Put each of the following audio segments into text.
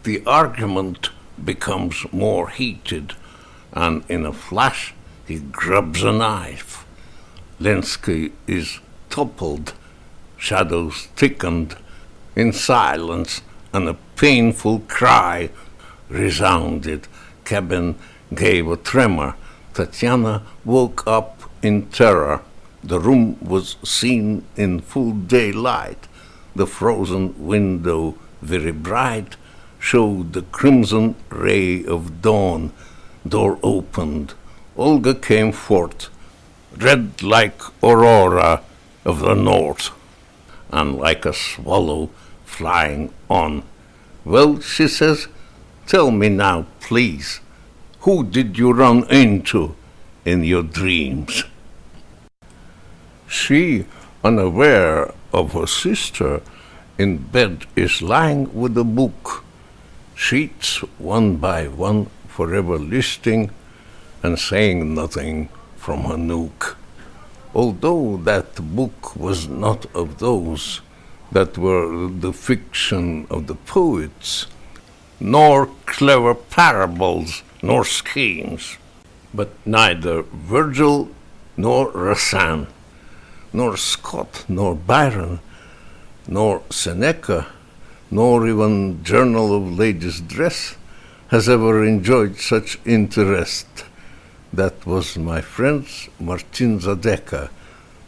the argument becomes more heated, and in a flash he grabs a knife. Lenski is toppled, shadows thickened, in silence, and a painful cry resounded. Cabin gave a tremor. Tatiana woke up in terror. The room was seen in full daylight. The frozen window, very bright, showed the crimson ray of dawn. Door opened. Olga came forth, red like aurora of the north, and like a swallow flying on. Well, she says, tell me now, please, who did you run into in your dreams? She, unaware of her sister, in bed is lying with a book, sheets one by one forever listing and saying nothing from her nook. Although that book was not of those that were the fiction of the poets, nor clever parables, nor schemes, but neither Virgil nor Racine, nor Scott, nor Byron, nor Seneca, nor even Journal of Ladies' Dress has ever enjoyed such interest. That was my friend Martin Zadeka,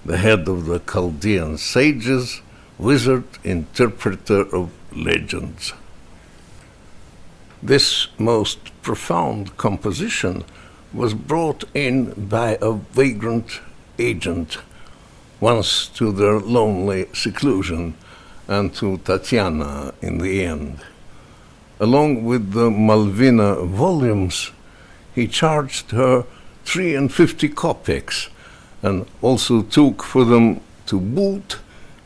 the head of the Chaldean sages, wizard, interpreter of legends. This most profound composition was brought in by a vagrant agent, once to their lonely seclusion, and to Tatiana in the end. Along with the Malvina volumes, he charged her 350 kopecks, and also took for them to boot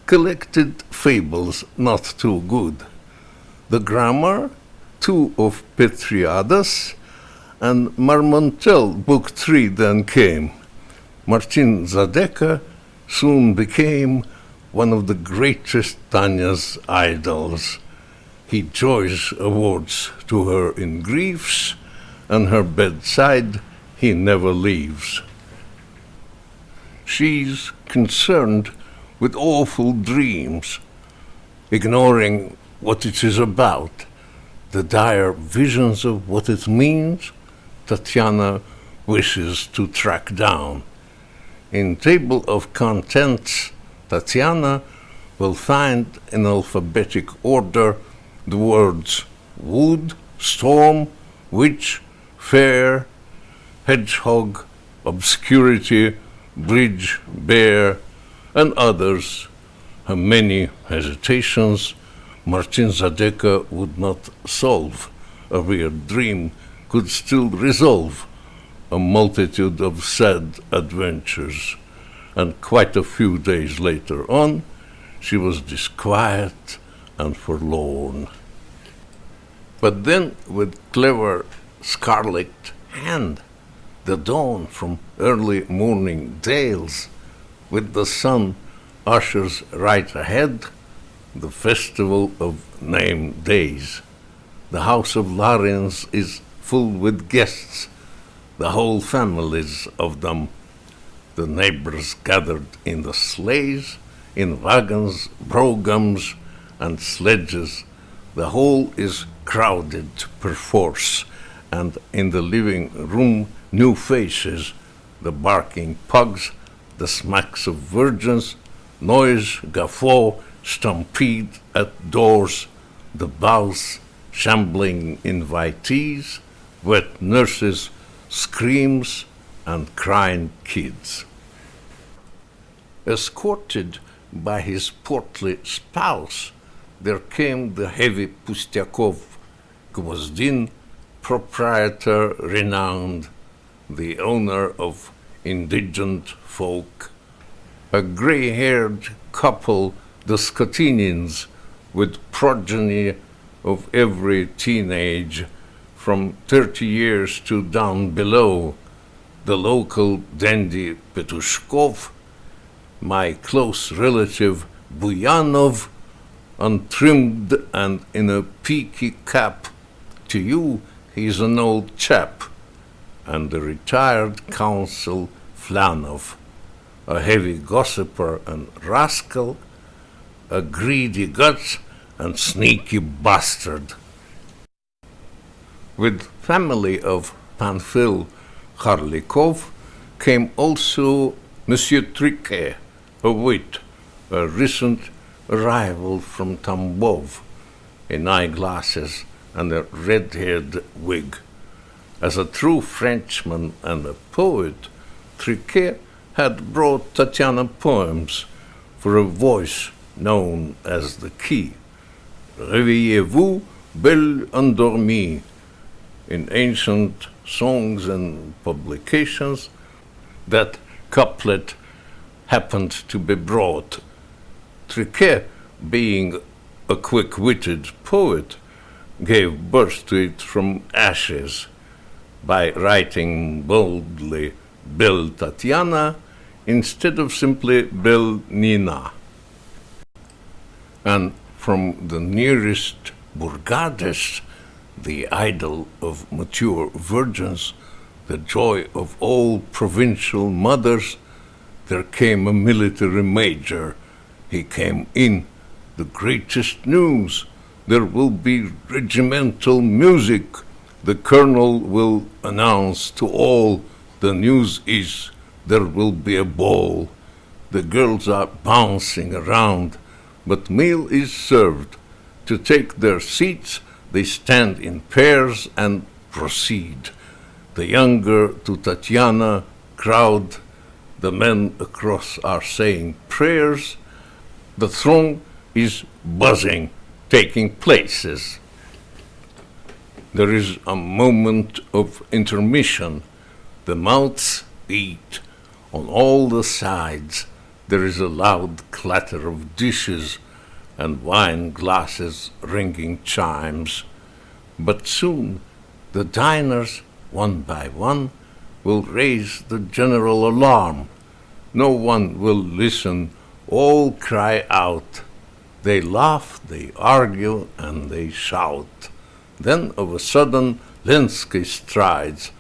collected fables not too good. The grammar, 2 of Petriadas, and Marmontel, book 3 then came. Martin Zadeka soon became one of the greatest Tanya's idols. He joys awards to her in griefs, and her bedside he never leaves. She's concerned with awful dreams, ignoring what it is about. The dire visions of what it means, Tatiana wishes to track down. In table of contents, Tatiana will find in alphabetic order the words wood, storm, witch, fair, hedgehog, obscurity, bridge, bear, and others. Her many hesitations Martin Zadeka would not solve. A weird dream could still resolve a multitude of sad adventures, and quite a few days later on, she was disquiet and forlorn. But then, with clever scarlet hand, the dawn from early morning dales, with the sun ushers right ahead the festival of named days. The house of Larins is full with guests, the whole families of them. The neighbors gathered in the sleighs, in wagons, broughams, and sledges. The whole is crowded perforce, and in the living room new faces, the barking pugs, the smacks of virgins, noise, guffaw, stampede at doors, the bows, shambling invitees, wet nurses, screams, and crying kids. Escorted by his portly spouse, there came the heavy Pustyakov, Gvozdin, proprietor renowned, the owner of indigent folk, a gray-haired couple, the Skatinins, with progeny of every teenage, from 30 years to down below, the local dandy Petushkov, my close relative Buyanov, untrimmed and in a peaky cap To you he's an old chap, and the retired counsel Flanov, a heavy gossiper and rascal, a greedy guts and sneaky bastard. With family of Pamphile Kharlikov came also Monsieur Triquet, a wit, a recent arrival from Tambov, in eyeglasses and a red-haired wig. As a true Frenchman and a poet, Triquet had brought Tatiana poems for a voice known as the key. Réveillez-vous, belle endormie. In ancient songs and publications, that couplet happened to be brought. Triquet, being a quick-witted poet, gave birth to it from ashes by writing boldly Belle Tatiana instead of simply Belle Nina. And from the nearest Burgades, the idol of mature virgins, the joy of all provincial mothers, there came a military major. He came in. The greatest news. There will be regimental music. The colonel will announce to all. The news is there will be a ball. The girls are bouncing around, but meal is served. To take their seats, they stand in pairs and proceed. The younger to Tatiana crowd, the men across are saying prayers. The throng is buzzing, taking places. There is a moment of intermission. The mouths eat. On all the sides there is a loud clatter of dishes and wine glasses ringing chimes. But soon the diners, one by one, will raise the general alarm. No one will listen, all cry out. They laugh, they argue, and they shout. Then of a sudden Lenski strides,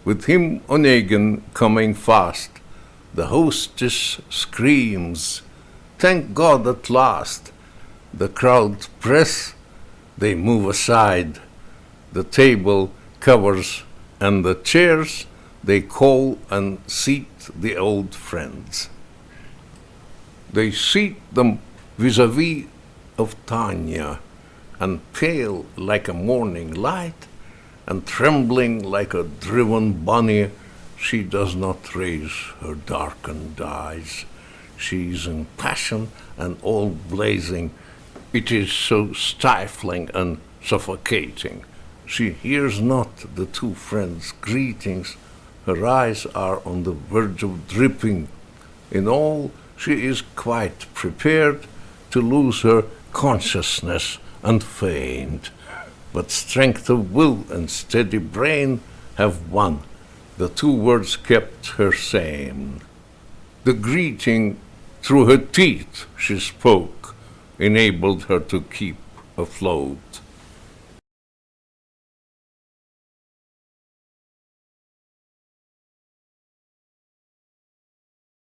with him Onegin coming fast. The hostess screams, "Thank God at last!" The crowd press, they move aside. The table covers and the chairs, they call and seat the old friends. They seat them vis-a-vis of Tanya, and pale like a morning light, and trembling like a driven bunny, she does not raise her darkened eyes. She is in passion and all blazing. It is so stifling and suffocating. She hears not the two friends' greetings. Her eyes are on the verge of dripping. In all, she is quite prepared to lose her consciousness and faint. But strength of will and steady brain have won. The two words kept her sane. The greeting through her teeth she spoke enabled her to keep afloat.